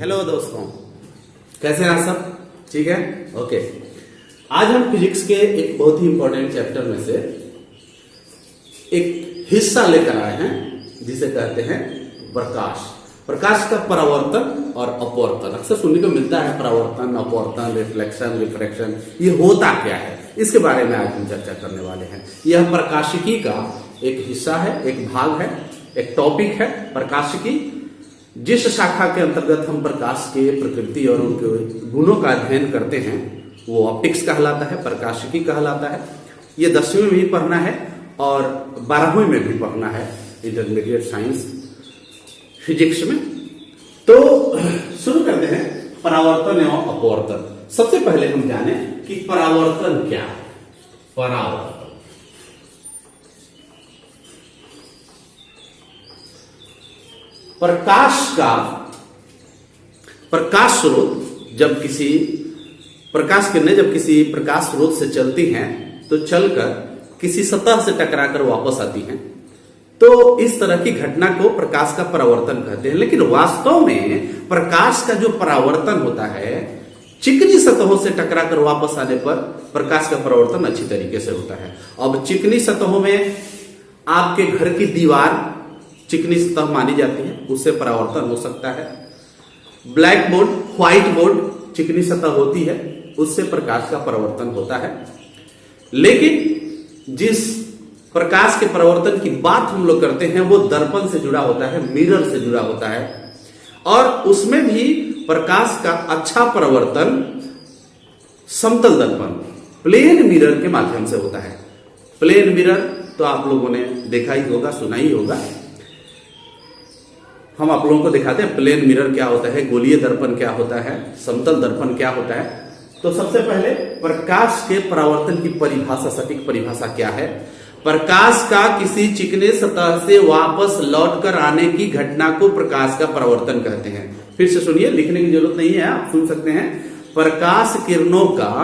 Hello दोस्तों, कैसे हैं आप सब? ठीक है, ओके। आज हम फिजिक्स के एक बहुत ही इंपॉर्टेंट चैप्टर में से एक हिस्सा लेकर आए हैं जिसे कहते हैं प्रकाश। प्रकाश का परावर्तन और अपवर्तन अक्सर सुनने को मिलता है। परावर्तन, अपवर्तन, रिफ्लेक्शन, रिफ्रैक्शन, ये होता क्या है, इसके बारे में आज हम चर्चा करने वाले हैं। यह प्रकाशिकी का एक हिस्सा है, एक भाग है, एक टॉपिक है। प्रकाशिकी जिस शाखा के अंतर्गत हम प्रकाश के प्रकृति और उनके गुणों का अध्ययन करते हैं वो ऑप्टिक्स कहलाता है, प्रकाशिकी कहलाता है। ये 10वीं में भी पढ़ना है और 12वीं में भी पढ़ना है, इंटरमीडिएट साइंस फिजिक्स में। तो शुरू करते हैं परावर्तन एवं अपवर्तन। सबसे पहले हम जाने कि परावर्तन क्या है। परावर्तन प्रकाश स्रोत जब किसी प्रकाश किरणें जब किसी प्रकाश स्रोत से चलती हैं तो चलकर किसी सतह से टकराकर वापस आती हैं, तो इस तरह की घटना को प्रकाश का परावर्तन कहते हैं। लेकिन वास्तव में प्रकाश का जो परावर्तन होता है, चिकनी सतहों से टकराकर वापस आने पर प्रकाश का परावर्तन अच्छी तरीके से होता है। अब चिकनी सतहों में आपके घर की दीवार चिकनी सतह मानी जाती है, उससे परावर्तन हो सकता है। ब्लैक बोर्ड, व्हाइट बोर्ड चिकनी सतह होती है, उससे प्रकाश का परावर्तन होता है। लेकिन जिस प्रकाश के परावर्तन की बात हम लोग करते हैं वो दर्पण से जुड़ा होता है, मिरर से जुड़ा होता है, और उसमें भी प्रकाश का अच्छा परावर्तन समतल दर्पण, प्लेन मिरर के माध्यम से होता है। प्लेन मिरर तो आप लोगों ने देखा ही होगा, सुना ही होगा। हम आप लोगों को दिखाते हैं प्लेन मिरर क्या होता है, गोलीय दर्पण क्या होता है, समतल दर्पण क्या होता है। तो सबसे पहले प्रकाश के परावर्तन की परिभाषा, सटीक परिभाषा क्या है। प्रकाश का किसी चिकने सतह से वापस लौटकर आने की घटना को प्रकाश का परावर्तन कहते हैं। फिर से सुनिए, लिखने की जरूरत नहीं है, आप सुन सकते हैं। प्रकाश किरणों का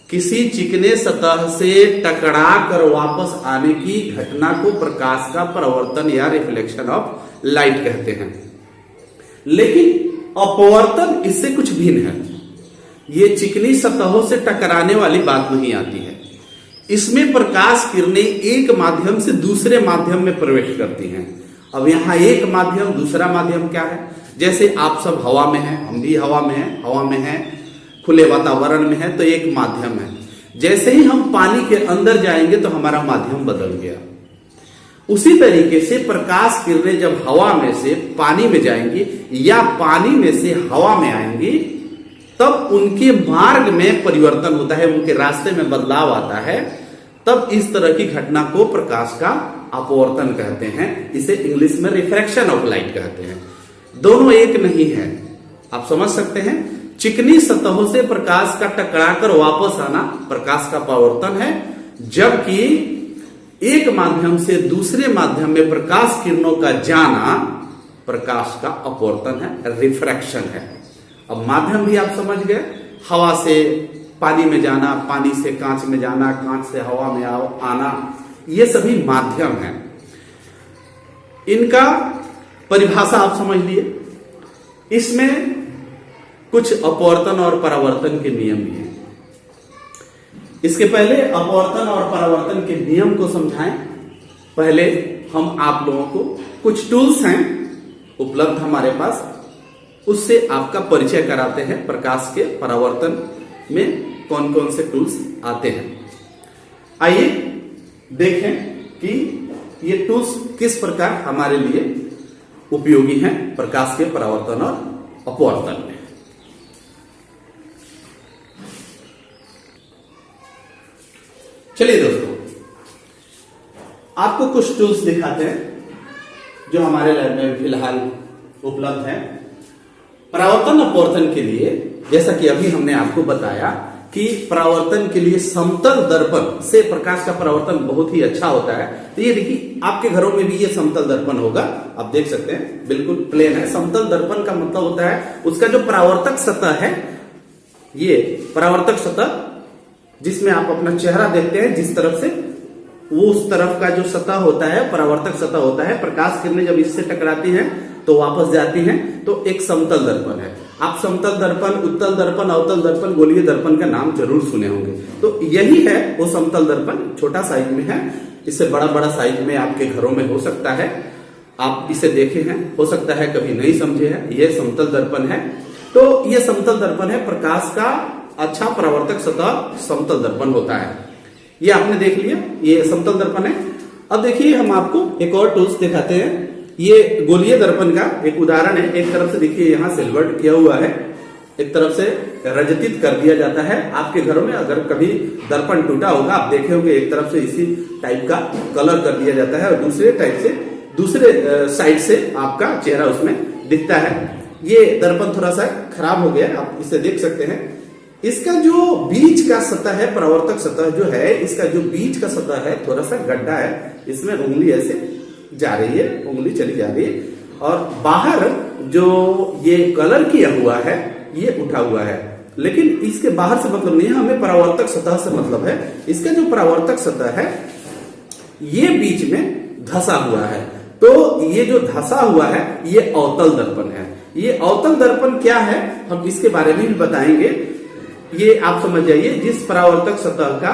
किसी चिकने सतह से टकरा कर वापस आने की घटना को प्रकाश का परावर्तन या रिफ्लेक्शन ऑफ लाइट कहते हैं। लेकिन अपवर्तन इससे कुछ भिन्न है। ये चिकनी सतहों से टकराने वाली बात नहीं आती है। इसमें प्रकाश किरणें एक माध्यम से दूसरे माध्यम में प्रवेश करती हैं। अब यहां एक माध्यम, दूसरा माध्यम क्या है? जैसे आप सब हवा में हैं, हम भी हवा में हैं, खुले वातावरण में है, तो एक माध्यम है। जैसे ही हम पानी के अंदर जाएंगे तो हमारा माध्यम बदल गया। उसी तरीके से प्रकाश किरणें जब हवा में से पानी में जाएंगी या पानी में से हवा में आएंगी, तब उनके मार्ग में परिवर्तन होता है, उनके रास्ते में बदलाव आता है। तब इस तरह की घटना को प्रकाश का अपवर्तन कहते हैं। इसे इंग्लिश में रिफ्रैक्शन ऑफ लाइट कहते हैं। दोनों एक नहीं है, आप समझ सकते हैं। चिकनी सतहों से प्रकाश का टकराकर वापस आना प्रकाश का परावर्तन है, जबकि एक माध्यम से दूसरे माध्यम में प्रकाश किरणों का जाना प्रकाश का अपवर्तन है, रिफ्रैक्शन है। अब माध्यम भी आप समझ गए, हवा से पानी में जाना, पानी से कांच में जाना, कांच से हवा में आना, ये सभी माध्यम हैं। इनका परिभाषा आप समझ लिए। इसमें कुछ अपवर्तन और परावर्तन के नियम भी हैं। इसके पहले अपवर्तन और परावर्तन के नियम को समझाएं। पहले हम आप लोगों को कुछ टूल्स हैं उपलब्ध हमारे पास, उससे आपका परिचय कराते हैं। प्रकाश के परावर्तन में कौन कौन से टूल्स आते हैं, आइए देखें कि ये टूल्स किस प्रकार हमारे लिए उपयोगी हैं प्रकाश के परावर्तन और अपवर्तन में। चलिए दोस्तों, आपको कुछ टूल्स दिखाते हैं जो हमारे लैब में फिलहाल उपलब्ध हैं परावर्तन अपवर्तन के लिए। जैसा कि अभी हमने आपको बताया कि परावर्तन के लिए समतल दर्पण से प्रकाश का परावर्तन बहुत ही अच्छा होता है। तो ये देखिए, आपके घरों में भी ये समतल दर्पण होगा, आप देख सकते हैं, बिल्कुल प्लेन है। समतल दर्पण का मतलब होता है उसका जो परावर्तक सतह है, ये परावर्तक सतह जिसमें आप अपना चेहरा देखते हैं, जिस तरफ से वो उस तरफ का जो सतह होता है, परावर्तक सतह होता है। प्रकाश किरणें जब इससे टकराती हैं तो वापस जाती हैं, तो एक समतल दर्पण है। आप समतल दर्पण, उत्तल दर्पण, अवतल दर्पण, गोलीय दर्पण का नाम जरूर सुने होंगे। तो यही है वो समतल दर्पण, छोटा साइज में है, इससे बड़ा बड़ा साइज में आपके घरों में हो सकता है, आप इसे देखे हैं, हो सकता है कभी नहीं समझे हैं। यह समतल दर्पण है। तो यह समतल दर्पण है, प्रकाश का अच्छा परावर्तक सतह समतल दर्पण होता है। ये आपने देख लिया, ये समतल दर्पण है। अब देखिए हम आपको एक और टूल्स दिखाते हैं। ये गोलीय दर्पण का एक उदाहरण है। एक तरफ से देखिए यहाँ सिल्वर किया हुआ है, एक तरफ से रजतित कर दिया जाता है। आपके घरों में अगर कभी दर्पण टूटा होगा, आप देखे होंगे एक तरफ से इसी टाइप का कलर कर दिया जाता है और दूसरे टाइप से, दूसरे साइड से आपका चेहरा उसमें दिखता है। ये दर्पण थोड़ा सा खराब हो गया, आप इसे देख सकते हैं। इसका जो बीच का सतह है, परावर्तक सतह जो है, इसका जो बीच का सतह है थोड़ा सा गड्ढा है, इसमें उंगली ऐसे जा रही है, उंगली चली जा रही है, और बाहर जो ये कलर किया हुआ है ये उठा हुआ है। लेकिन इसके बाहर से मतलब नहीं है, हमें परावर्तक सतह से मतलब है। इसका जो परावर्तक सतह है ये बीच में धसा हुआ है। तो ये जो धसा हुआ है ये अवतल दर्पण है। ये अवतल दर्पण क्या है हम इसके बारे में भी बताएंगे। ये आप समझ जाइए, जिस परावर्तक सतह का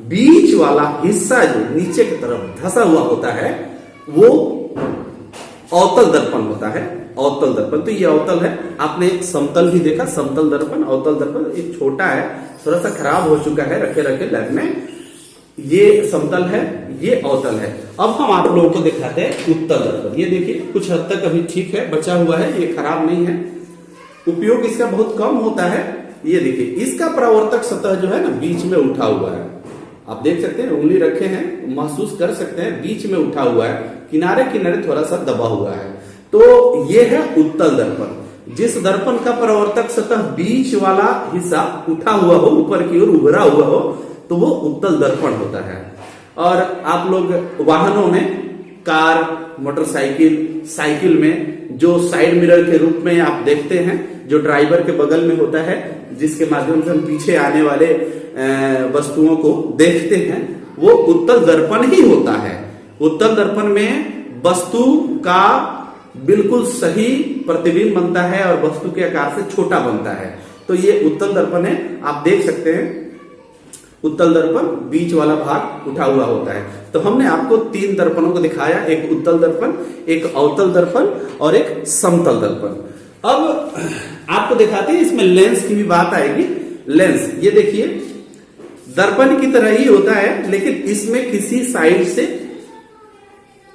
बीच वाला हिस्सा जो नीचे की तरफ धसा हुआ होता है वो अवतल दर्पण होता है। अवतल दर्पण, तो ये अवतल है। आपने समतल भी देखा, समतल दर्पण, अवतल दर्पण। एक छोटा है, थोड़ा सा खराब हो चुका है, रखे रखे लैब में। ये समतल है, ये अवतल है। अब हम आप लोगों को दिखाते हैं उत्तल दर्पण। ये देखिए कुछ हद तक अभी ठीक है, बचा हुआ है, ये खराब नहीं है, उपयोग इसका बहुत कम होता है। ये देखिए इसका परावर्तक सतह जो है ना बीच में उठा हुआ है, आप देख सकते हैं, उंगली रखे हैं, महसूस कर सकते हैं, बीच में उठा हुआ है, किनारे किनारे थोड़ा सा दबा हुआ है। तो ये है उत्तल दर्पण। जिस दर्पण का परावर्तक सतह बीच वाला हिस्सा उठा हुआ हो, ऊपर की ओर उभरा हुआ हो, तो वो उत्तल दर्पण होता है। और आप लोग वाहनों में, कार, मोटरसाइकिल, साइकिल में जो साइड मिरर के रूप में आप देखते हैं, जो ड्राइवर के बगल में होता है, जिसके माध्यम से हम पीछे आने वाले वस्तुओं को देखते हैं, वो उत्तल दर्पण ही होता है। उत्तल दर्पण में वस्तु का बिल्कुल सही प्रतिबिंब बनता है और वस्तु के आकार से छोटा बनता है। तो ये उत्तल दर्पण है। आप देख सकते हैं उत्तल दर्पण, बीच वाला भाग उठा हुआ होता है। तो हमने आपको 3 दर्पणों को दिखाया, एक उत्तल दर्पण, एक अवतल दर्पण और एक समतल दर्पण। अब आपको दिखाते हैं, इसमें लेंस की भी बात आएगी। लेंस, ये देखिए दर्पण की तरह ही होता है, लेकिन इसमें किसी साइड से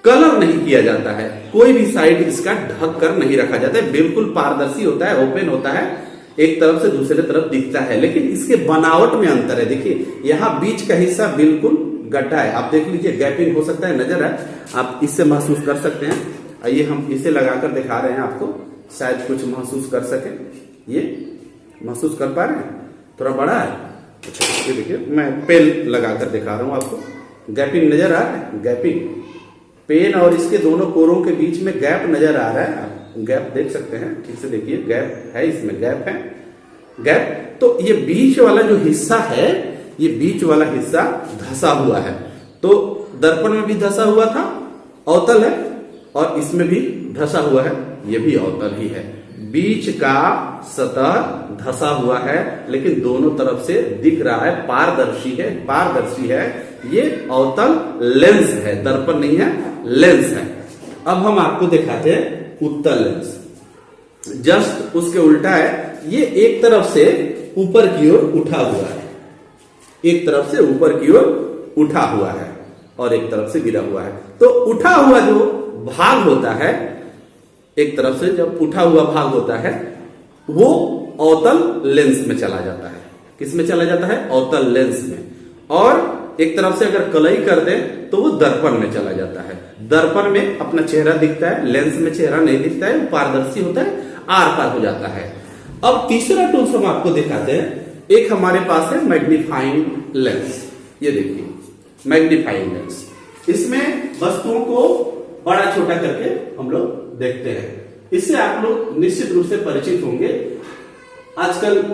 कलर नहीं किया जाता है, कोई भी साइड इसका ढक कर नहीं रखा जाता है, बिल्कुल पारदर्शी होता है, ओपन होता है, एक तरफ से दूसरे तरफ दिखता है। लेकिन इसके बनावट में अंतर है। देखिए यहाँ बीच का हिस्सा बिल्कुल गड्ढा है, आप देख लीजिए, गैपिंग हो सकता है, नजर है, आप इससे महसूस कर सकते हैं। आइए हम इसे लगाकर दिखा रहे हैं आपको, शायद कुछ महसूस कर सके। ये महसूस कर पा रहे हैं, थोड़ा बड़ा है। अच्छा ये देखिए, मैं पेन लगाकर दिखा रहा हूं आपको, गैपिंग नजर आ रहा है, गैपिंग, पेन और इसके दोनों कोरों के बीच में गैप नजर आ रहा है, आप गैप देख सकते हैं, ठीक से देखिए, गैप है, इसमें गैप है, गैप। तो ये बीच वाला जो हिस्सा है, ये बीच वाला हिस्सा धसा हुआ है। तो दर्पण में भी धसा हुआ था, अवतल है, और इसमें भी धसा हुआ है, ये भी अवतल ही है। बीच का सतह धसा हुआ है, लेकिन दोनों तरफ से दिख रहा है, पारदर्शी है, पारदर्शी है। ये अवतल लेंस है, दर्पण नहीं है, लेंस है। अब हम आपको दिखाते हैं उत्तल लेंस, जस्ट उसके उल्टा है। ये एक तरफ से ऊपर की ओर उठा हुआ है, एक तरफ से ऊपर की ओर उठा हुआ है और एक तरफ से गिरा हुआ है। तो उठा हुआ जो भाग होता है, एक तरफ से जब उठा हुआ भाग होता है, वो अवतल लेंस में चला जाता है। किस में चला जाता है? अवतल लेंस में। और एक तरफ से अगर कलई कर दे तो वो दर्पण में चला जाता है। दर्पण में अपना चेहरा दिखता है, लेंस में चेहरा नहीं दिखता है, पारदर्शी होता है, आर पार हो जाता है। अब तीसरा टूल्स हम आपको दिखाते हैं। एक हमारे पास है मैग्नीफाइंग लेंस। ये देखिए मैग्नीफाइंग लेंस, इसमें वस्तुओं को बड़ा छोटा करके हम लोग देखते हैं। इससे आप लोग निश्चित रूप से परिचित होंगे। आजकल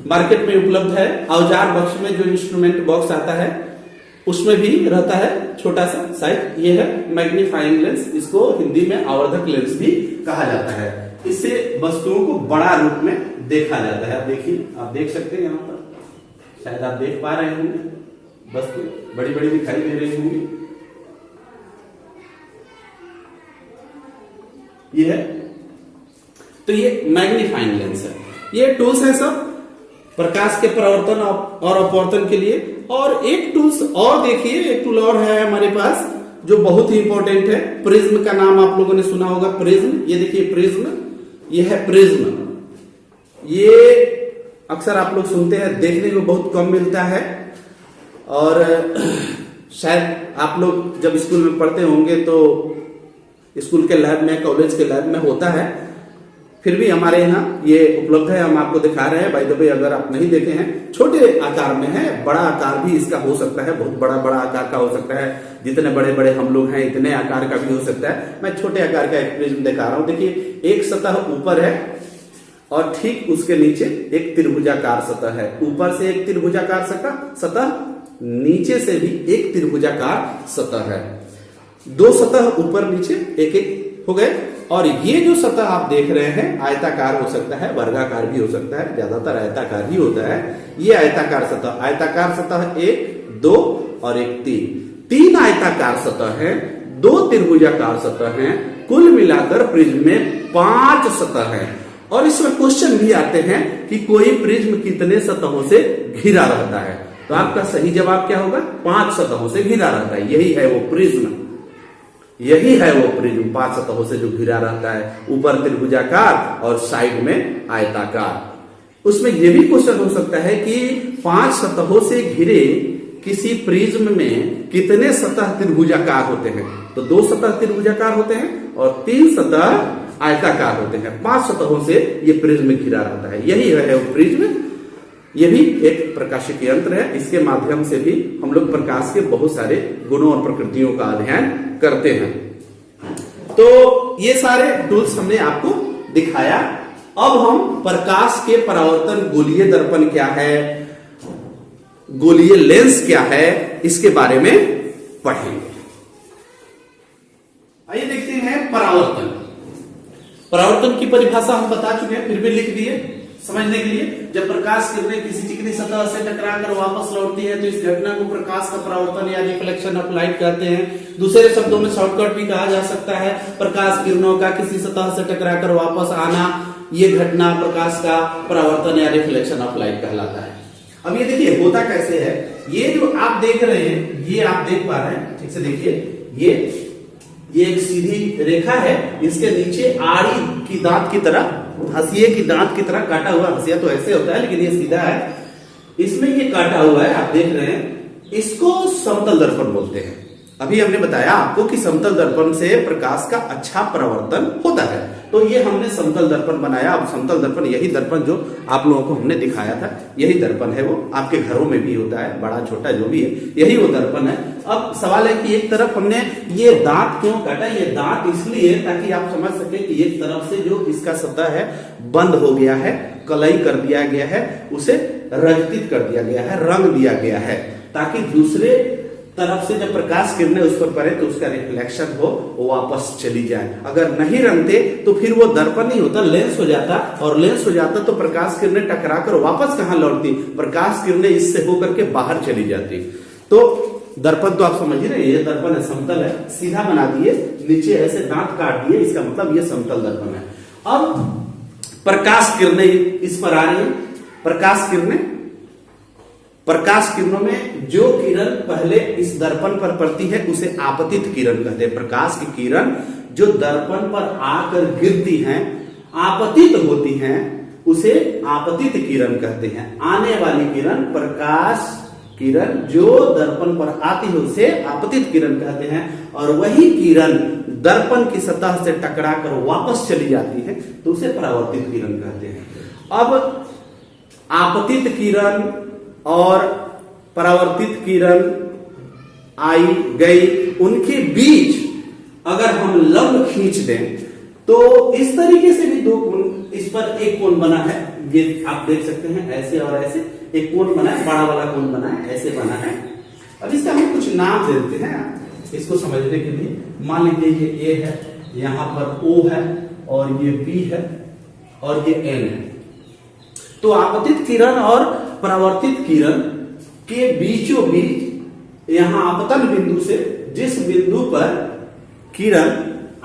मार्केट में उपलब्ध है, औजार बॉक्स में जो इंस्ट्रूमेंट बॉक्स आता है, उसमें भी रहता है छोटा सा साइज, ये है मैग्नीफाइंग लेंस, इसको हिंदी में आवर्धक लेंस भी कहा जाता है। इससे वस्तुओं को बड़ा रूप में देखा जाता है। आप देखिए, आप देख सकते हैं यहाँ पर, शायद आप देख पा रहे होंगे, वस्तु बड़ी बड़ी दिखाई दे रही होंगी। ये है, तो ये मैग्नीफाइंग लेंस है। ये टूल्स है सब प्रकाश के परावर्तन और अपवर्तन के लिए। और एक टूल्स और देखिए, एक टूल और है हमारे पास जो बहुत ही इंपॉर्टेंट है। प्रिज्म का नाम आप लोगों ने सुना होगा, प्रिज्म। ये देखिए प्रिज्म, ये है प्रिज्म। ये अक्सर आप लोग सुनते हैं, देखने को बहुत कम मिलता है। और शायद आप लोग जब स्कूल में पढ़ते होंगे तो स्कूल के लैब में, कॉलेज के लैब में होता है, फिर भी हमारे यहाँ ये उपलब्ध है, हम आपको दिखा रहे हैं। बाय द वे, अगर आप नहीं देखे हैं, छोटे आकार में है, बड़ा आकार भी इसका हो सकता है, बहुत बड़ा बड़ा आकार का हो सकता है। जितने बड़े बड़े हम लोग हैं इतने आकार का भी हो सकता है। मैं छोटे आकार का एक प्रिज्म दिखा रहा हूं। देखिए, एक सतह ऊपर है और ठीक उसके नीचे एक त्रिभुजाकार सतह है। ऊपर से एक त्रिभुजाकार सतह, नीचे से भी एक त्रिभुजाकार सतह है। दो सतह ऊपर नीचे एक एक हो गए। और ये जो सतह आप देख रहे हैं, आयताकार हो सकता है, वर्गाकार भी हो सकता है, ज्यादातर आयताकार ही होता है। ये आयताकार सतह 1, 2 और 3 आयताकार सतह है, 2 त्रिभुजाकार सतह है। कुल मिलाकर प्रिज्म में 5 सतह है। और इसमें क्वेश्चन भी आते हैं कि कोई प्रिज्म कितने सतहों से घिरा रहता है। तो आपका सही जवाब क्या होगा? 5 सतहों से घिरा रहता है। यही है वो प्रिज्म, यही है वो प्रिज्म, 5 सतहों से जो घिरा रहता है, ऊपर त्रिभुजाकार और साइड में आयताकार। उसमें यह भी क्वेश्चन हो सकता है कि 5 सतहों से घिरे किसी प्रिज्म में कितने सतह त्रिभुजाकार होते हैं? तो 2 सतह त्रिभुजाकार होते हैं और 3 सतह आयताकार होते हैं। 5 सतहों से ये प्रिज्म घिरा रहता है। यही है वो प्रिज्म। ये भी एक प्रकाशिकी यंत्र है। इसके माध्यम से भी हम लोग प्रकाश के बहुत सारे गुणों और प्रकृतियों का अध्ययन करते हैं। तो ये सारे टूल्स हमने आपको दिखाया। अब हम प्रकाश के परावर्तन, गोलीय दर्पण क्या है, गोलीय लेंस क्या है, इसके बारे में पढ़ेंगे। आइए देखते हैं परावर्तन। परावर्तन की परिभाषा हम बता चुके हैं, फिर भी लिख दिए समझने के लिए। जब प्रकाश किरणें किसी चिकनी सतह से टकराकर वापस लौटती है तो इस घटना को प्रकाश का परावर्तन या रिफ्लेक्शन ऑफ लाइट कहते हैं। दूसरे शब्दों में शॉर्टकट भी कहा जा सकता है। प्रकाश किरणों का किसी सतह से टकराकर वापस आना, ये घटना प्रकाश का परावर्तन या रिफ्लेक्शन ऑफ लाइट कहलाता है। अब ये देखिए होता कैसे है। ये जो आप देख रहे हैं, ये आप देख पा रहे हैं, ठीक से देखिए, ये एक सीधी रेखा है। इसके नीचे आड़ी की दांत की तरह, हंसिए की दांत की तरह काटा हुआ, हंसिया तो ऐसे होता है लेकिन ये सीधा है, इसमें ये काटा हुआ है, आप देख रहे हैं। इसको समतल दर्पण बोलते हैं। अभी हमने बताया आपको कि समतल दर्पण से प्रकाश का अच्छा परावर्तन होता है, तो ये हमने समतल दर्पण बनाया। अब समतल दर्पण, यही दर्पण जो आप लोगों को हमने दिखाया था, यही दर्पण है। वो आपके घरों में भी होता है, बड़ा छोटा जो भी है, यही वो दर्पण है। अब सवाल है कि एक तरफ हमने ये दांत क्यों काटा? ये दांत इसलिए ताकि आप समझ सके कि एक तरफ से जो इसका सतह है बंद हो गया है, कलई कर दिया गया है, उसे रंजित कर दिया गया है, रंग दिया गया है, ताकि दूसरे तरफ से जब प्रकाश किरणें उस पर पड़े तो उसका रिफ्लेक्शन हो, वो वापस चली जाए। अगर नहीं रंगते तो फिर वो दर्पण नहीं होता, लेंस हो जाता। और लेंस हो जाता तो प्रकाश किरणें टकराकर वापस कहां लौटती? प्रकाश किरणें इससे होकर के बाहर चली जाती। तो दर्पण तो आप समझ ही रहे, ये दर्पण है, समतल है, सीधा बना दिए, नीचे ऐसे दांत काट दिए, इसका मतलब ये समतल दर्पण है। अब प्रकाश किरणें इस पर आ रही है। प्रकाश किरणों में जो किरण पहले इस दर्पण पर पड़ती है उसे आपतित किरण कहते हैं। प्रकाश की किरण जो दर्पण पर आकर गिरती हैं, आपतित होती हैं, उसे आपतित किरण कहते हैं। आने वाली किरण, प्रकाश किरण जो दर्पण पर आती है उसे आपतित किरण कहते हैं। और वही किरण दर्पण की सतह से टकराकर वापस चली जाती है तो उसे परावर्तित किरण कहते हैं। अब आपतित किरण और परावर्तित किरण आई गई, उनके बीच अगर हम लंब खींच दें तो इस तरीके से भी दो कोण, इस पर एक कोण बना है, ये आप देख सकते हैं, ऐसे और ऐसे एक कोण बना है, बड़ा वाला कोण बना है, ऐसे बना है। अब इसका हम कुछ नाम दे देते हैं इसको समझने के लिए। मान लीजिए ये A है, यहां पर O है और ये B है और ये N है। तो आपतित किरण और परावर्तित किरण के बीचों बीच यहां आपतन बिंदु से जिस बिंदु पर किरण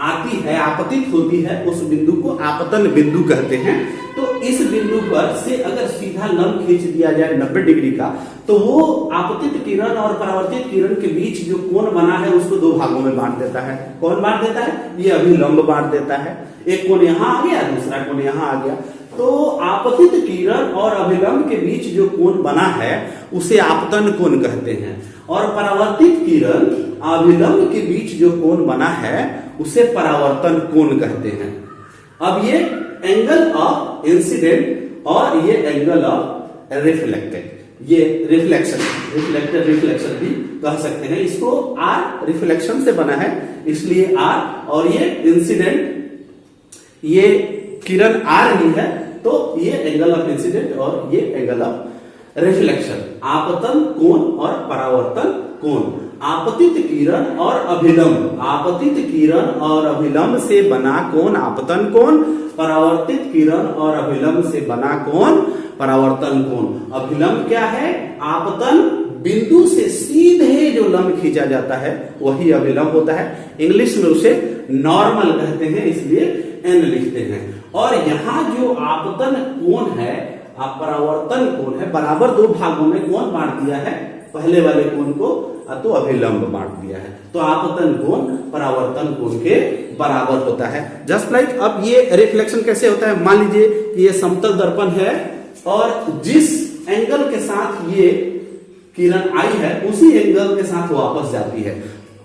आती है, आपतित होती है, उस बिंदु को आपतन बिंदु कहते हैं। तो इस बिंदु पर से अगर सीधा लंब खींच दिया जाए 90 डिग्री का, तो वो आपतित किरण और परावर्तित किरण के बीच जो कोण बना है उसको दो भागों में बांट देता है। कौन बांट देता है? ये अभिलंब बांट देता है। एक कोण यहां आ गया, दूसरा कोण यहां आ गया। तो आपतित किरण और अभिलंब के बीच जो कोण बना है उसे आपतन कोण कहते हैं, और परावर्तित किरण अभिलंब के बीच जो कोण बना है उसे परावर्तन कोण कहते हैं। अब ये एंगल ऑफ इंसिडेंट और ये एंगल ऑफ रिफ्लेक्टेड, ये रिफ्लेक्टेड रिफ्लेक्शन भी कह सकते हैं। इसको आर रिफ्लेक्शन से बना है इसलिए आर, और ये इंसिडेंट, ये किरण आ रही है तो ये एंगल ऑफ इंसिडेंट और ये एंगल ऑफ रिफ्लेक्शन। आपतन कोण और परावर्तन कोण, आपतित किरण और अभिलंब, आपतित किरण और अभिलंब से बना कोण आपतन कोण, परावर्तित किरण और अभिलंब से बना कोण परावर्तन कोण। अभिलंब क्या है? आपतन बिंदु से सीधे जो लंब खींचा जाता है वही अभिलंब होता है। इंग्लिश में उसे नॉर्मल कहते हैं, इसलिए एन लिखते हैं। और यहां जो आपतन कोण है, परावर्तन कोण है, बराबर दो भागों में कौन बांट दिया है? पहले वाले कोण को तो अभिलंब बांट दिया है। तो आपतन कोण परावर्तन कोण के बराबर होता है। जस्ट लाइक अब ये रिफ्लेक्शन कैसे होता है? मान लीजिए कि ये समतल दर्पण है और जिस एंगल के साथ ये किरण आई है उसी एंगल के साथ वापस जाती है।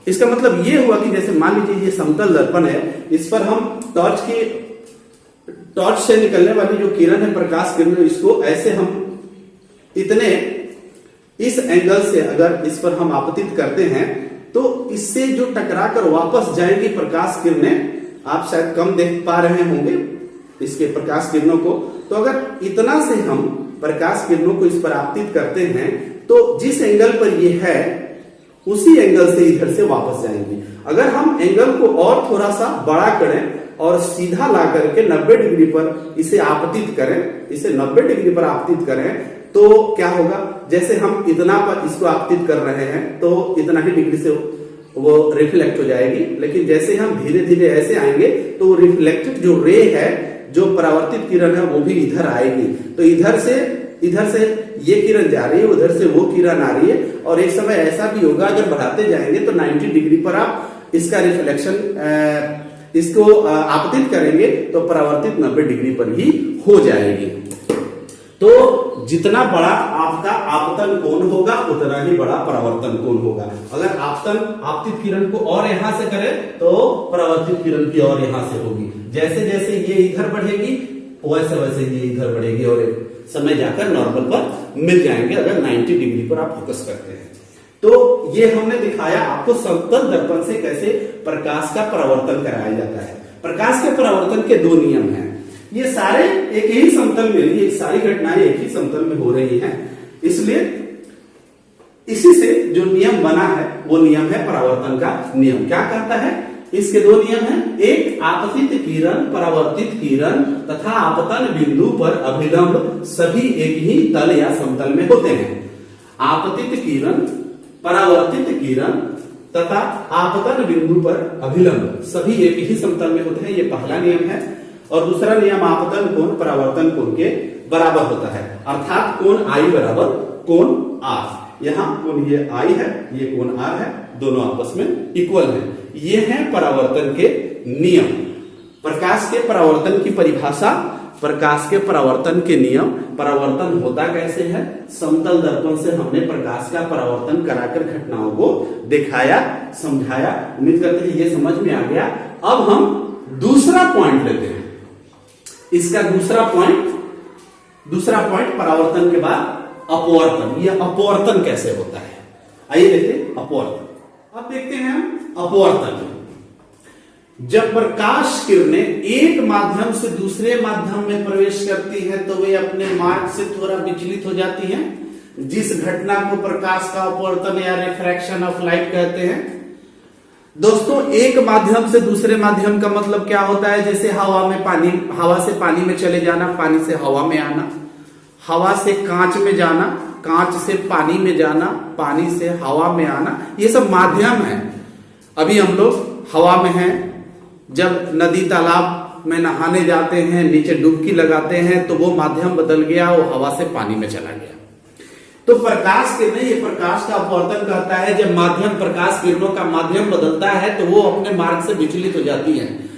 इसका मतलब ये हुआ कि जैसे मान लीजिए ये समतल दर्पण है, इस पर हम टॉर्च से निकलने वाली जो किरण है, प्रकाश किरण, इसको ऐसे हम इतने इस एंगल से अगर इस पर हम आपतित करते हैं तो इससे जो टकरा कर वापस जाएंगी प्रकाश किरणें, आप शायद कम देख पा रहे होंगे इसके प्रकाश किरणों को। तो अगर इतना से हम प्रकाश किरणों को इस पर आपतित करते हैं तो जिस एंगल पर ये है उसी एंगल से इधर से वापस जाएंगी। अगर हम एंगल को और थोड़ा सा बड़ा करें और सीधा ला करके 90 डिग्री पर इसे आपतित करें, इसे 90 डिग्री पर आपतित करें तो क्या होगा? जैसे हम इतना पर इसको आपतित कर रहे हैं तो इतना ही डिग्री से वो रिफ्लेक्ट हो जाएगी, लेकिन जैसे हम धीरे धीरे ऐसे आएंगे तो रिफ्लेक्टेड जो रे है, जो परावर्तित किरण है, वो भी इधर आएगी। तो इधर से ये किरण जा रही है, उधर से वो किरण आ रही है, और एक समय ऐसा भी होगा अगर बढ़ाते जाएंगे तो 90 डिग्री पर आप इसका रिफ्लेक्शन इसको आपतित करेंगे तो परावर्तित 90 डिग्री पर ही हो जाएगी। तो जितना बड़ा आपका आपतन कोण होगा उतना ही बड़ा परावर्तन कोण होगा। अगर आपतित किरण को और यहां से करें तो परावर्तित किरण की और यहां से होगी। जैसे जैसे ये इधर बढ़ेगी वैसे वैसे ये इधर बढ़ेगी और समय जाकर नॉर्मल पर मिल जाएंगे अगर 90 डिग्री पर आप फोकस करते हैं। तो ये हमने दिखाया आपको समतल दर्पण से कैसे प्रकाश का परावर्तन कराया जाता है। प्रकाश के परावर्तन के दो नियम हैं। ये सारे एक ही समतल में, ये सारी घटनाएं एक ही समतल में हो रही हैं, इसलिए इसी से जो नियम बना है वो नियम है परावर्तन का नियम। क्या कहता है? इसके दो नियम हैं। एक, आपतित किरण, परावर्तित किरण तथा आपतन बिंदु पर अभिलंब सभी एक ही तल या समतल में होते हैं। आपतित किरण, परावर्तित किरण तथा आपतन बिंदु पर अभिलंब सभी एक ही समतल में होते हैं, ये पहला नियम है। और दूसरा नियम, आपतन कोण परावर्तन कोण के बराबर होता है, अर्थात कोण आई बराबर कोण आर। यहां कोण ये आई है, ये कोण आर है, दोनों आपस में इक्वल है। ये है परावर्तन के नियम। प्रकाश के परावर्तन की परिभाषा, प्रकाश के परावर्तन के नियम। परावर्तन होता कैसे है? समतल दर्पण से हमने प्रकाश का परावर्तन कराकर घटनाओं को दिखाया, समझाया। उम्मीद करते हैं ये समझ में आ गया। अब हम दूसरा पॉइंट लेते हैं। इसका दूसरा पॉइंट परावर्तन के बाद अपवर्तन। यह अपवर्तन कैसे होता है, आइए देखते हैं अपवर्तन। अब देखते हैं हम अपवर्तन। जब प्रकाश किरणें एक माध्यम से दूसरे माध्यम में प्रवेश करती हैं तो वे अपने मार्ग से थोड़ा विचलित हो जाती हैं। जिस घटना को प्रकाश का अपवर्तन या रिफ्रैक्शन ऑफ लाइट कहते हैं। दोस्तों, एक माध्यम से दूसरे माध्यम का मतलब क्या होता है? जैसे हवा से पानी में चले जाना, पानी से हवा में आना, हवा से कांच में जाना, कांच से पानी में जाना, पानी से हवा में आना, ये सब माध्यम है। अभी हम लोग हवा में हैं, जब नदी तालाब में नहाने जाते हैं, नीचे डुबकी लगाते हैं, तो वो माध्यम बदल गया, वो हवा से पानी में चला गया। तो प्रकाश किरणें, ये प्रकाश का अपवर्तन कहता है। जब माध्यम, प्रकाश किरणों का माध्यम बदलता है तो वो अपने मार्ग से विचलित हो जाती हैं।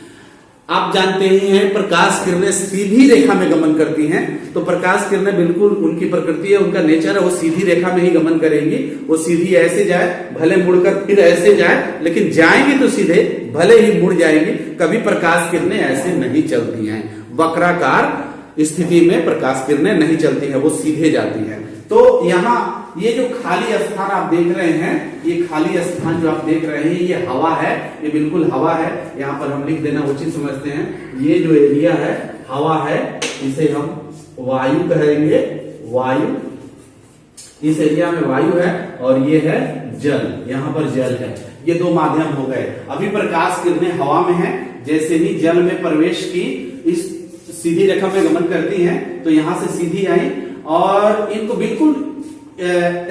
आप जानते ही हैं, प्रकाश किरणें सीधी रेखा में गमन करती हैं। तो प्रकाश किरणें बिल्कुल, उनकी प्रकृति है, उनका नेचर है, वो सीधी रेखा में ही गमन करेंगी। वो सीधी ऐसे जाए, भले मुड़कर फिर ऐसे जाए, लेकिन जाएंगी तो सीधे, भले ही मुड़ जाएंगी। कभी प्रकाश किरणें ऐसे नहीं चलती हैं, वक्राकार स्थिति में प्रकाश किरणें नहीं चलती हैं, वो सीधे जाती हैं। तो यहाँ ये जो खाली स्थान आप देख रहे हैं, ये खाली स्थान जो आप देख रहे हैं, ये हवा है, ये बिल्कुल हवा है। यहाँ पर हम लिख देना उचित समझते हैं। ये जो एरिया है हवा है, इसे हम वायु कहेंगे, वायु। इस एरिया में वायु है और ये है जल, यहाँ पर जल है। ये दो माध्यम हो गए। अभी प्रकाश किरणें हवा में है, जैसे ही जल में प्रवेश की, इस सीधी रेखा में गमन करती हैं, तो यहां से सीधी आई और इनको बिल्कुल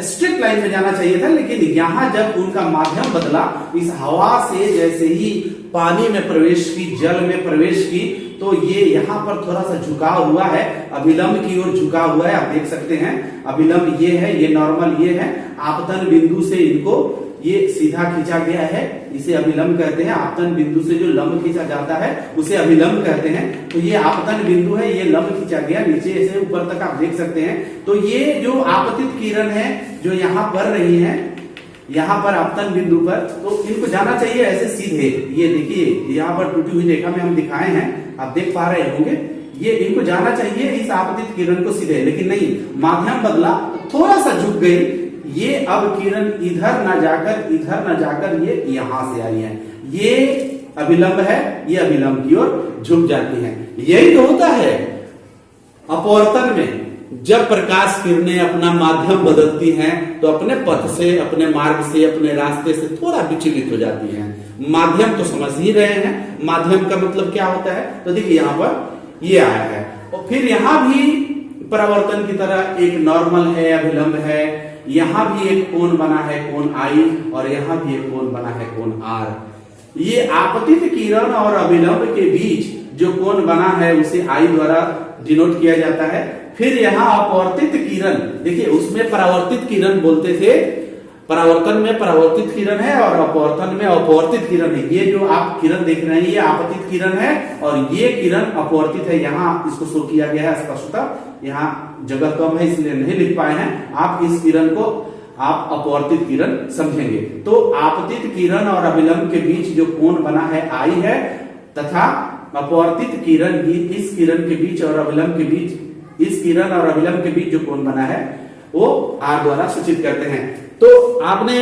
स्ट्रेट लाइन में जाना चाहिए था, लेकिन यहां जब उनका माध्यम बदला, इस हवा से जैसे ही पानी में प्रवेश की, जल में प्रवेश की, तो ये यहाँ पर थोड़ा सा झुकाव हुआ है, अभिलंब की ओर झुका हुआ है। आप देख सकते हैं, अभिलंब ये है, ये नॉर्मल ये है। आपतन बिंदु से इनको ये सीधा खींचा गया है, इसे अभिलंब कहते हैं। आपतन बिंदु से जो लंब खींचा जाता है उसे अभिलंब कहते हैं। तो ये आपतन बिंदु है, ये लंब खींचा गया, नीचे से ऊपर तक आप देख सकते हैं। तो ये जो आपतित किरण है जो यहाँ पड़ रही है, यहाँ पर आपतन बिंदु पर, तो इनको जाना चाहिए ऐसे सीधे। ये देखिए, यहाँ पर टूटी हुई रेखा में हम दिखाए हैं, आप देख पा रहे होंगे। ये इनको जाना चाहिए इस आपतित किरण को सीधे, लेकिन नहीं, माध्यम बदला, थोड़ा सा झुक गई। ये अब किरण इधर ना जाकर, इधर ना जाकर ये यहां से आई है। ये अभिलंब है, ये अभिलंब की ओर झुक जाती है। यही तो होता है अपवर्तन में। जब प्रकाश किरणें अपना माध्यम बदलती हैं तो अपने पथ से, अपने मार्ग से, अपने रास्ते से थोड़ा विचलित हो जाती हैं। माध्यम तो समझ ही रहे हैं, माध्यम का मतलब क्या होता है। तो देखिए यहाँ पर ये आया है, और फिर यहां भी परावर्तन की तरह एक नॉर्मल है, अभिलंब है। यहां भी एक कोण बना है, कोण आई, और यहां भी एक कोण बना है, कोण आर। ये आपतित किरण और अभिलंब के बीच जो कोण बना है उसे आई द्वारा डिनोट किया जाता है। फिर यहाँ अपवर्तित किरण, देखिए उसमें परावर्तित किरण बोलते थे, परावर्तन में परावर्तित किरण है और अपवर्तन में अपवर्तित किरण है। ये जो आप किरण देख रहे हैं ये आपतित किरण है और ये किरण अपवर्तित है। यहाँ इसको शो किया गया है स्पष्टता, यहाँ जगह कम है इसलिए नहीं लिख पाए हैं। आप इस किरण को आप अपवर्तित किरण समझेंगे। तो आपतित किरण और अभिलंब के बीच जो कोण बना है आई है, तथा अपवर्तित किरण भी इस किरण के बीच और अभिलंब के बीच, इस किरण और अभिलंब के बीच जो कोण बना है वो आर द्वारा सूचित करते हैं। तो आपने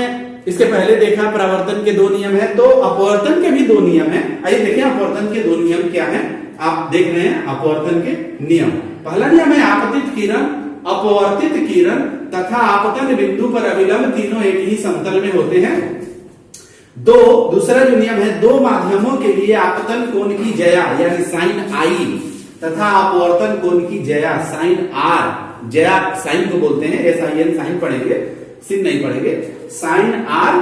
इसके पहले देखा परावर्तन के दो नियम है, तो अपवर्तन के भी दो नियम है। आइए देखें अपवर्तन के दो नियम क्या है। आप देख रहे हैं अपवर्तन के नियम। पहला नियम है आपतित किरण, अपवर्तित किरण तथा आपतन बिंदु पर अभिलंब तीनों एक ही समतल में होते हैं। दूसरा जो नियम है, दो माध्यमों के लिए आपतन कोण की जया यानी साइन आई तथा अपवर्तन कोण की जया साइन आर, जया साइन को बोलते हैं, SIN साइन पढ़ेंगे, सिन नहीं पढ़ेंगे। साइन आर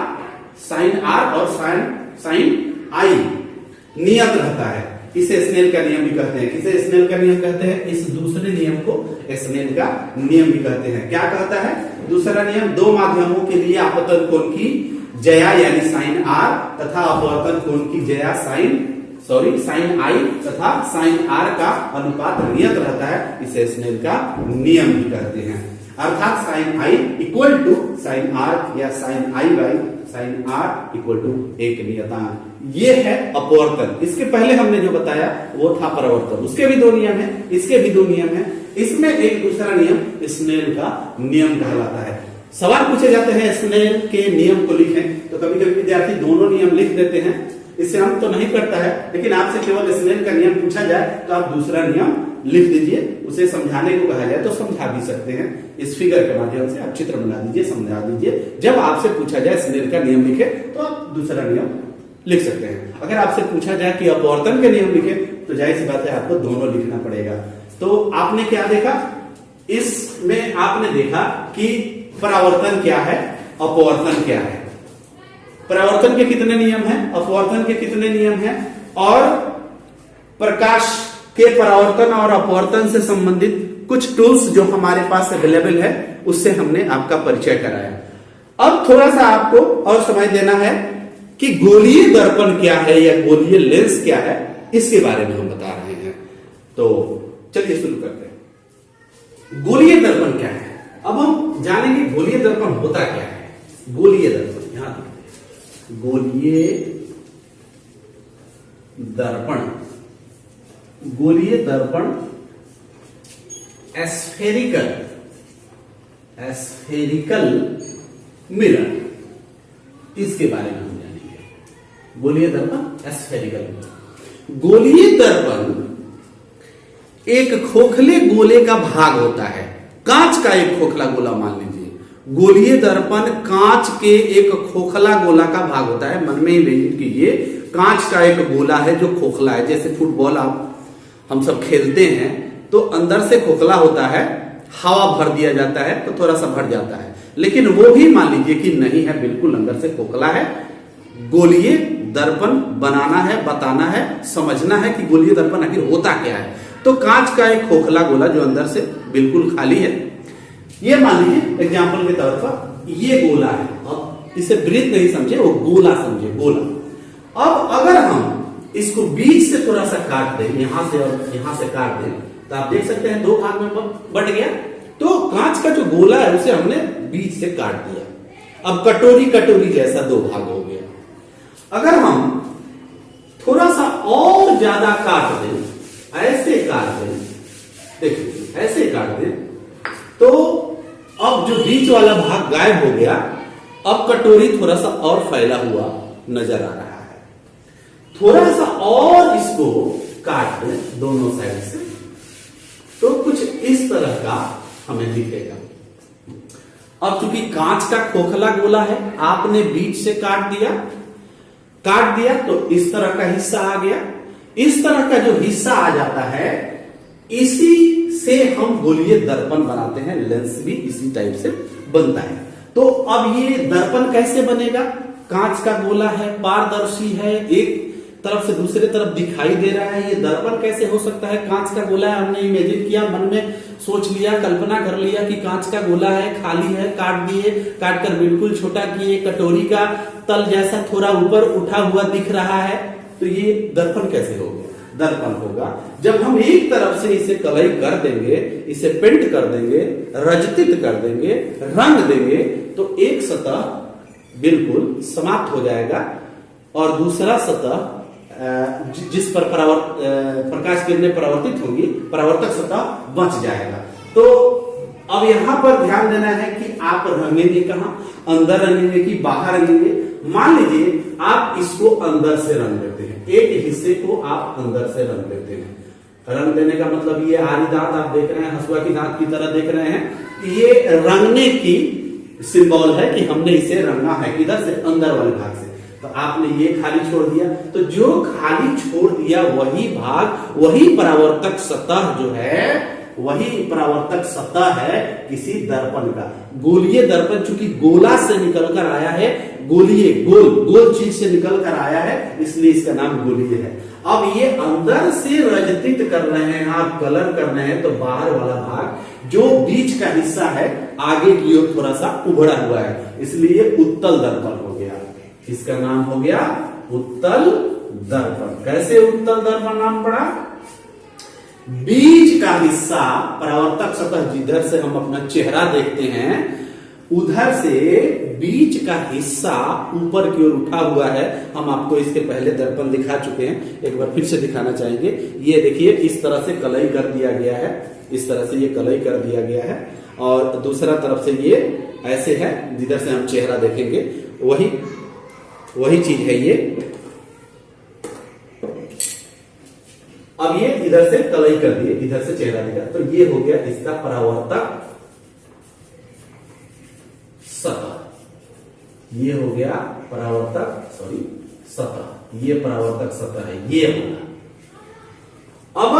और साइन आई नियत रहता है। इसे स्नेल का नियम भी कहते हैं। किसे स्नेल का नियम कहते हैं? इस दूसरे नियम को स्नेल का नियम भी कहते हैं। क्या कहता है दूसरा नियम? दो माध्यमों के लिए आपतन कोण की जया यानी साइन आर तथा अपवर्तन कोण की जया साइन आई तथा साइन आर का अनुपात नियत रहता है। इसे स्नेल का नियम भी कहते हैं। अर्थात sine I equal to sine R या sine I by sine R equal to एक नियतांक। ये है अपवर्तन। इसके पहले हमने जो बताया वो था परावर्तन। उसके भी दो नियम है, इसके भी दो नियम है। इसमें एक दूसरा नियम स्नेल का नियम कहलाता है। सवाल पूछे जाते हैं स्नेल के नियम को लिखें, तो कभी कभी विद्यार्थी दोनों नियम लिख देते हैं। इससे हम तो नहीं करता है, लेकिन आपसे केवल स्नेल का नियम पूछा जाए तो आप दूसरा नियम लिख दीजिए, उसे समझाने को कहा जाए तो समझा भी सकते हैं। इस फिगर के माध्यम से आप चित्र बना दीजिए, समझा दीजिए। जब आपसे पूछा जाए स्नेल का नियम लिखे तो आप दूसरा नियम लिख सकते हैं। अगर आपसे पूछा जाए कि अपवर्तन के नियम लिखे तो जाहिर सी बात है आपको दोनों लिखना पड़ेगा। तो आपने क्या देखा, इसमें आपने देखा कि परावर्तन क्या है, अपवर्तन क्या है। परावर्तन के कितने नियम हैं, अपवर्तन के कितने नियम हैं, और प्रकाश के परावर्तन और अपवर्तन से संबंधित कुछ टूल्स जो हमारे पास अवेलेबल है उससे हमने आपका परिचय कराया। अब थोड़ा सा आपको और समझ देना है कि गोलीय दर्पण क्या है या गोलीय लेंस क्या है, इसके बारे में हम बता रहे हैं। तो चलिए शुरू करते हैं। गोलीय दर्पण क्या है, अब हम जानेंगे गोलीय दर्पण होता क्या है। गोलीय दर्पण, यहां गोलीय दर्पण, गोलीय दर्पण एस्फेरिकल मिरर, इसके बारे में हम जानेंगे। गोलीय दर्पण एस्फेरिकल मिरर। गोलीय दर्पण एक खोखले गोले का भाग होता है, कांच का एक खोखला गोला मान लीजिए। गोलीय दर्पण कांच के एक खोखला गोला का भाग होता है। मन में इमेजिन कीजिए, कांच का एक गोला है जो खोखला है। जैसे फुटबॉल हम सब खेलते हैं तो अंदर से खोखला होता है, हवा भर दिया जाता है तो थोड़ा सा भर जाता है, लेकिन वो भी मान लीजिए कि नहीं है, बिल्कुल अंदर से खोखला है। गोलीय दर्पण बनाना है, बताना है, समझना है कि गोलीय दर्पण आखिर होता क्या है। तो कांच का एक खोखला गोला जो अंदर से बिल्कुल खाली है, ये मान लीजिए एग्जाम्पल के तौर पर ये गोला है। अब इसे वृत्त नहीं समझे, वो गोला समझे, गोला। अब अगर हम इसको बीच से थोड़ा सा काट दें, यहां से और यहां से काट दें, तो आप देख सकते हैं दो भाग में बट गया। तो कांच का जो गोला है उसे हमने बीच से काट दिया। अब कटोरी कटोरी जैसा दो भाग हो गया। अगर हम थोड़ा सा और ज्यादा काट दें, ऐसे काट दें, देखिए ऐसे काट दें, तो अब जो बीच वाला भाग गायब हो गया। अब कटोरी थोड़ा सा और फैला हुआ नजर आ रहा है। थोड़ा सा और इसको काट दें दोनों साइड से, तो कुछ इस तरह का हमें दिखेगा। अब चूंकि कांच का खोखला गोला है, आपने बीच से काट दिया तो इस तरह का हिस्सा आ गया। इस तरह का जो हिस्सा आ जाता है, इसी से हम गोलीय दर्पण बनाते हैं। लेंस भी इसी टाइप से बनता है। तो अब ये दर्पण कैसे बनेगा, कांच का गोला है, पारदर्शी है, एक तरफ से दूसरे तरफ दिखाई दे रहा है। ये दर्पण कैसे हो सकता है, कांच का गोला है, हमने इमेजिन किया, मन में सोच लिया, कल्पना कर लिया कि कांच का गोला है, खाली है, काट दिए, काट कर बिल्कुल छोटा किए, कटोरी का तल जैसा थोड़ा ऊपर उठा हुआ दिख रहा है। तो ये दर्पण कैसे हो गया, दर्पण होगा जब हम एक तरफ से इसे कलई कर देंगे, इसे पेंट कर देंगे, रजतित कर देंगे, रंग देंगे, तो एक सतह बिल्कुल समाप्त हो जाएगा और दूसरा सतह जिस पर प्रकाश किरणें परावर्तित होंगी, परावर्तक सतह बच जाएगा। तो अब यहां पर ध्यान देना है कि आप रंगेंगे कहां, अंदर रंगेंगे कि बाहर रंगेंगे। मान लीजिए आप इसको अंदर से रंग देते हैं, एक हिस्से को आप अंदर से रंग देते हैं। रंग देने का मतलब ये आरी दांत आप देख रहे हैं, हसुआ की दांत की तरह देख रहे हैं। ये रंगने की सिंबल है कि हमने इसे रंगा है, किधर से, अंदर वाले भाग से। तो आपने ये खाली छोड़ दिया, तो जो खाली छोड़ दिया वही भाग, वही परावर्तक सतह जो है, वही परावर्तक सतह है किसी दर्पण का। गोलीय दर्पण चूंकि गोला से निकलकर आया है, गोलीय गोल चीज से निकल कर आया है, इसलिए इसका नाम गोलीय है। अब ये अंदर से रजतित कर रहे हैं, आप कलर कर रहे हैं, तो बाहर वाला भाग जो बीच का हिस्सा है आगे की ओर थोड़ा सा उभड़ा हुआ है, इसलिए उत्तल दर्पण हो गया। इसका नाम हो गया उत्तल दर्पण। कैसे उत्तल दर्पण नाम पड़ा, बीच का हिस्सा परावर्तक सतह, जिधर से हम अपना चेहरा देखते हैं, उधर से बीच का हिस्सा ऊपर की ओर उठा हुआ है। हम आपको इसके पहले दर्पण दिखा चुके हैं, एक बार फिर से दिखाना चाहेंगे। ये देखिए इस तरह से कलई कर दिया गया है, इस तरह से ये कलई कर दिया गया है, और दूसरा तरफ से ये ऐसे है, जिधर से हम चेहरा देखेंगे वही चीज है ये। अब ये इधर से कलई कर दिए, इधर से चेहरा दिखा, तो ये हो गया इसका परावर्तक सतह। ये हो गया परावर्तक सतह, ये परावर्तक सतह है, ये होगा। अब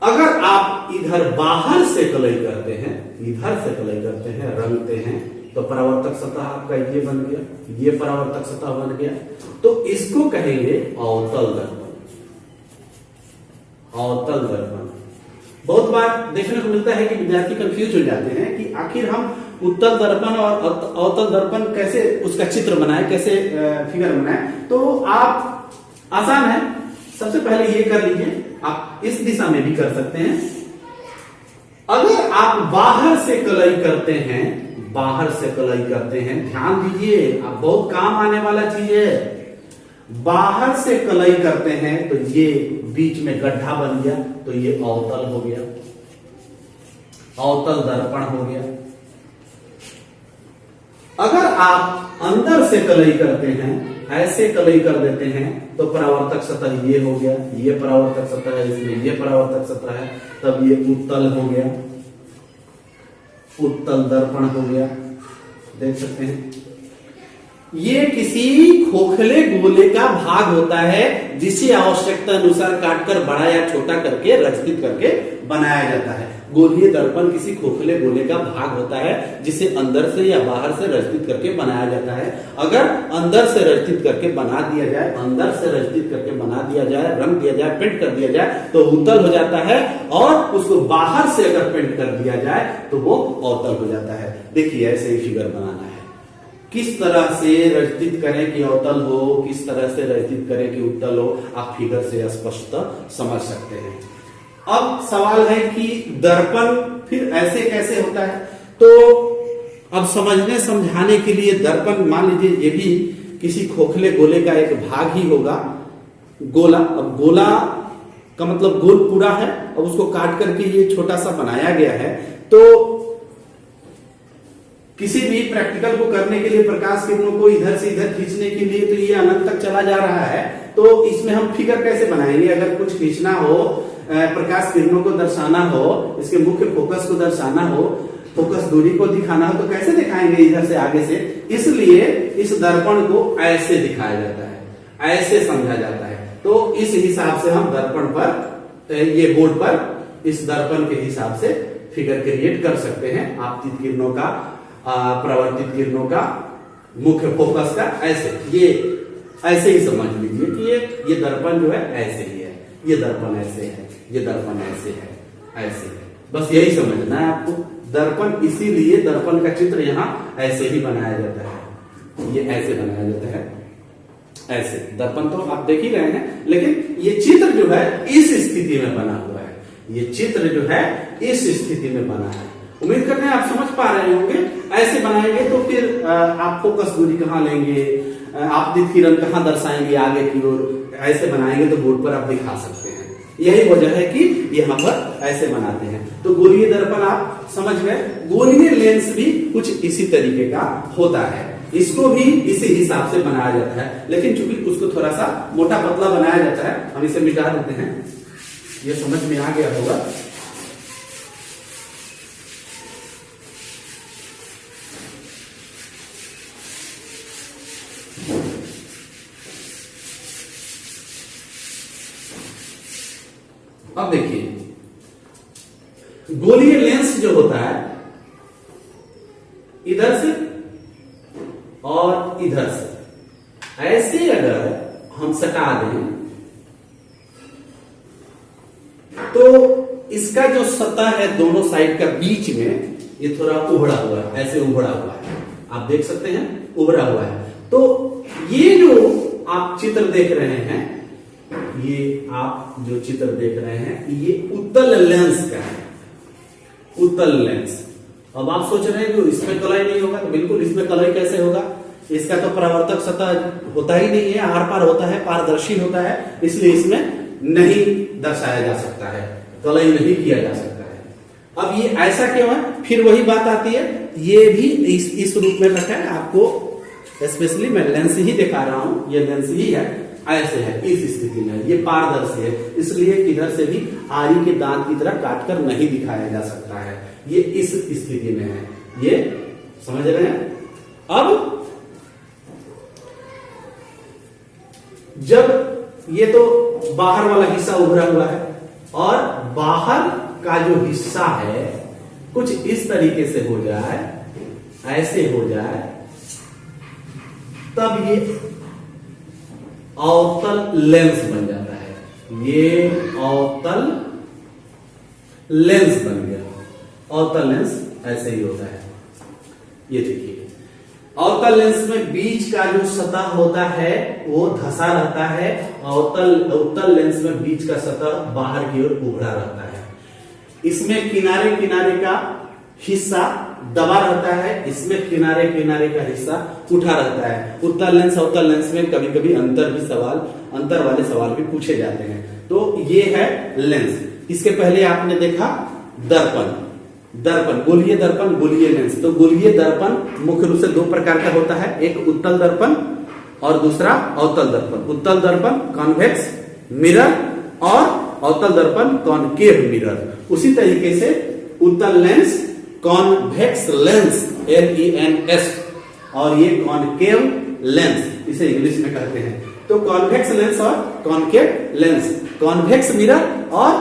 अगर आप इधर बाहर से कलई करते हैं, इधर से कलई करते हैं, रंगते हैं, तो परावर्तक सतह आपका ये बन गया, ये परावर्तक सतह बन गया। तो इसको कहेंगे अवतल दर्पण। अवतल दर्पण बहुत बार देखने को मिलता है कि विद्यार्थी कंफ्यूज हो जाते हैं कि आखिर हम उत्तल दर्पण और अवतल दर्पण कैसे उसका चित्र बनाए, कैसे फिगर बनाए। तो आप आसान है, सबसे पहले ये कर लीजिए, आप इस दिशा में भी कर सकते हैं। अगर आप बाहर से कलई करते हैं, बाहर से कलई करते हैं, ध्यान दीजिए, आप बहुत काम आने वाला चीज है। बाहर से कलई करते हैं तो ये बीच में गड्ढा बन गया, तो ये अवतल हो गया, अवतल दर्पण हो गया। अगर आप अंदर से कलई करते हैं, ऐसे कलई कर देते हैं, तो परावर्तक सतह ये हो गया, ये परावर्तक सतह है, इसमें ये परावर्तक सतह है, तब ये उत्तल हो गया, उत्तल दर्पण हो गया। देख सकते हैं, ये किसी खोखले गोले का भाग होता है जिसे आवश्यकता अनुसार काटकर बड़ा या छोटा करके रचित करके बनाया जाता है। गोलीय दर्पण किसी खोखले गोले का भाग होता है जिसे अंदर से या बाहर से रचित करके बनाया जाता है। अगर अंदर से रचित करके बना दिया जाए, अंदर से रचित करके बना दिया जाए, रंग दिया जाए, पेंट कर दिया जाए, तो उत्तल हो जाता है। और उसको बाहर से अगर पेंट कर दिया जाए तो वो अवतल हो जाता है। देखिए, ऐसे ही फिगर बनाना है। किस तरह से रचित करें कि अवतल हो, किस तरह से रचित करें कि उत्तल हो, आप फिगर से स्पष्ट समझ सकते हैं। अब सवाल है कि दर्पण फिर ऐसे कैसे होता है। तो अब समझने समझाने के लिए दर्पण, मान लीजिए ये भी किसी खोखले गोले का एक भाग ही होगा, गोला। अब गोला का मतलब गोल पूरा है, अब उसको काट करके ये छोटा सा बनाया गया है। तो किसी भी प्रैक्टिकल को करने के लिए प्रकाश किरणों को इधर से इधर खींचने के लिए तो ये अनंत तक चला जा रहा है। तो इसमें हम फिगर कैसे बनाएंगे? अगर कुछ खींचना हो, प्रकाश किरणों को दर्शाना हो, इसके मुख्य फोकस को दर्शाना हो, फोकस दूरी को दिखाना हो, तो कैसे दिखाएंगे इधर से आगे से? इसलिए इस दर्पण को ऐसे दिखाया जाता है, ऐसे समझा जाता है। तो इस हिसाब से हम दर्पण पर, ये बोर्ड पर इस दर्पण के हिसाब से फिगर क्रिएट कर सकते हैं। आपतित किरणों का, परावर्तित किरणों का, मुख्य फोकस का, ऐसे ही समझ लीजिए कि ये दर्पण जो है ऐसे ही है, ये दर्पण ऐसे है, ये दर्पण ऐसे है, ऐसे है। बस यही समझना है आपको। दर्पण, इसीलिए दर्पण का चित्र यहाँ ऐसे ही बनाया जाता है, ये ऐसे बनाया जाता है, ऐसे। दर्पण तो आप देख ही रहे हैं, लेकिन ये चित्र जो है इस स्थिति में बना हुआ है, ये चित्र जो है इस स्थिति में बना है। उम्मीद करते हैं आप समझ पा रहे होंगे। ऐसे बनाएंगे तो फिर आप फोकस दूरी कहाँ लेंगे, आपतित किरण कहाँ दर्शाएंगे आगे की ओर, ऐसे बनाएंगे तो बोर्ड पर आप दिखा सकते हैं। यही वजह है कि यहाँ पर ऐसे बनाते हैं। तो गोलीय दर्पण आप समझ गए। गोलीय लेंस भी कुछ इसी तरीके का होता है, इसको भी इसी हिसाब से बनाया जाता है, लेकिन चूंकि उसको थोड़ा सा मोटा पतला बनाया जाता है, हम इसे मिटा देते हैं। ये समझ में आ गया होगा। अब देखिए, गोलीय लेंस जो होता है, इधर से और इधर से ऐसे अगर हम सटा दें तो इसका जो सतह है दोनों साइड का बीच में, ये थोड़ा उभड़ा हुआ है, ऐसे उभड़ा हुआ है, आप देख सकते हैं, उभड़ा हुआ है। तो ये जो आप चित्र देख रहे हैं, ये आप जो चित्र देख रहे हैं, ये उत्तल लेंस का है, उत्तल लेंस। अब आप सोच रहे हैं कि इसमें कलई नहीं होगा, तो बिल्कुल इसमें कलई कैसे होगा? इसका तो परावर्तक सतह होता ही नहीं है, आर पार होता है, पारदर्शी होता है, इसलिए इसमें नहीं दर्शाया जा सकता है, कलई नहीं किया जा सकता है। अब ये ऐसा क्यों है? फिर वही बात आती है, ये भी इस रूप में रखा है। आपको स्पेशली मैं लेंस ही दिखा रहा हूं, ये लेंस ही है। ऐसे है, इस स्थिति में ये पारदर्शी है, इसलिए किधर से भी आरी के दांत की तरह काटकर नहीं दिखाया जा सकता है। ये इस स्थिति में है, ये समझ रहे हैं। अब जब ये तो बाहर वाला हिस्सा उभरा हुआ है और बाहर का जो हिस्सा है कुछ इस तरीके से हो जाए, ऐसे हो जाए, तब ये अवतल लेंस बन जाता है। ये अवतल लेंस बन गया। अवतल लेंस ऐसे ही होता है। ये देखिए, अवतल लेंस में बीच का जो सतह होता है वो धंसा रहता है। अवतल लेंस में बीच का सतह बाहर की ओर उभरा रहता है। इसमें किनारे किनारे का हिस्सा दबा रहता है, इसमें किनारे किनारे का हिस्सा उठा रहता है। उत्तल लेंस अवतल लेंस में कभी कभी अंतर वाले सवाल भी पूछे जाते हैं। तो ये है लेंस। इसके पहले आपने देखा दर्पण, गोलीय दर्पण, गोलीय लेंस। तो गोलीय दर्पण मुख्य रूप से दो प्रकार का होता है, एक उत्तल दर्पण और दूसरा अवतल दर्पण। उत्तल दर्पण कॉन्वेक्स मिरर और अवतल दर्पण कॉनकेव मिरर। उसी तरीके से उत्तल लेंस कॉन्वेक्स लेंस LENS और ये कॉनकेव लेंस, इसे इंग्लिश में कहते हैं। तो कॉन्वेक्स लेंस और कॉनकेव लेंस, कॉन्वेक्स मिरर और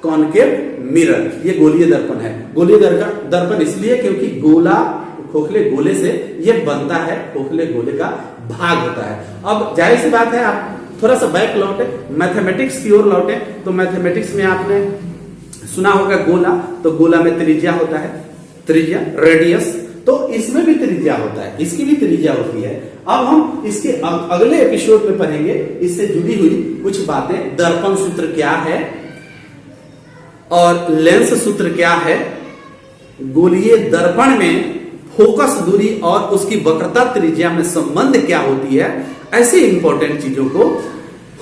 कॉनकेव मिरर, ये गोलीय दर्पण है। गोलीय दर्पण इसलिए क्योंकि खोखले गोले से ये बनता है, खोखले गोले का भाग होता है। अब जाहिर सी बात है, आप थोड़ा सा बैक लौटे, मैथमेटिक्स की ओर लौटे, तो मैथमेटिक्स में आपने सुना होगा गोला, तो गोला में त्रिज्या होता है, त्रिज्या रेडियस, तो इसमें भी त्रिज्या होता है, इसकी भी त्रिज्या होती है। अब हम इसके अगले एपिसोड में पढ़ेंगे इससे जुड़ी हुई कुछ बातें। दर्पण सूत्र क्या है और लेंस सूत्र क्या है, गोलीय दर्पण में फोकस दूरी और उसकी वक्रता त्रिज्या में संबंध क्या होती है, ऐसे इंपॉर्टेंट चीजों को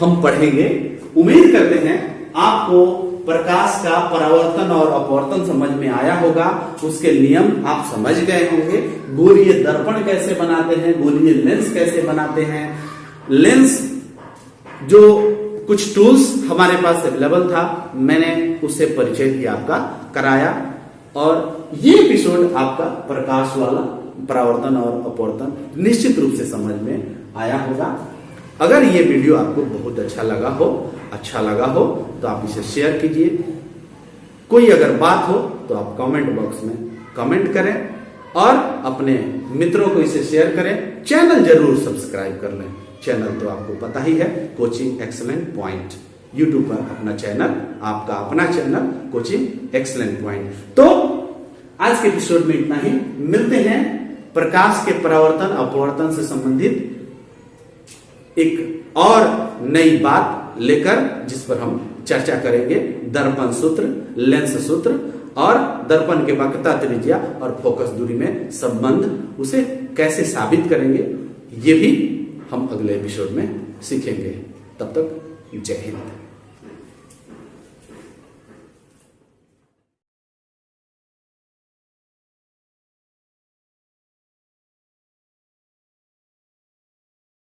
हम पढ़ेंगे। उम्मीद करते हैं आपको प्रकाश का परावर्तन और अपवर्तन समझ में आया होगा, उसके नियम आप समझ गए होंगे। गोलीय दर्पण कैसे बनाते हैं, गोलीय लेंस कैसे बनाते हैं, लेंस जो कुछ टूल्स हमारे पास अवेलेबल था, मैंने उससे परिचय भी आपका कराया और ये एपिसोड आपका प्रकाश वाला परावर्तन और अपवर्तन निश्चित रूप से समझ में आया होगा। अगर ये वीडियो आपको बहुत अच्छा लगा हो तो आप इसे शेयर कीजिए। कोई अगर बात हो तो आप कमेंट बॉक्स में कमेंट करें और अपने मित्रों को इसे शेयर करें। चैनल जरूर सब्सक्राइब कर लें। चैनल तो आपको पता ही है, कोचिंग एक्सीलेंट पॉइंट, यूट्यूब पर अपना चैनल, आपका अपना चैनल कोचिंग एक्सीलेंट पॉइंट। तो आज के एपिसोड में इतना ही। मिलते हैं प्रकाश के परावर्तन अपवर्तन से संबंधित एक और नई बात लेकर, जिस पर हम चर्चा करेंगे। दर्पण सूत्र, लेंस सूत्र और दर्पण के वक्रता त्रिज्या और फोकस दूरी में संबंध, उसे कैसे साबित करेंगे, ये भी हम अगले एपिसोड में सीखेंगे। तब तक जय हिंद।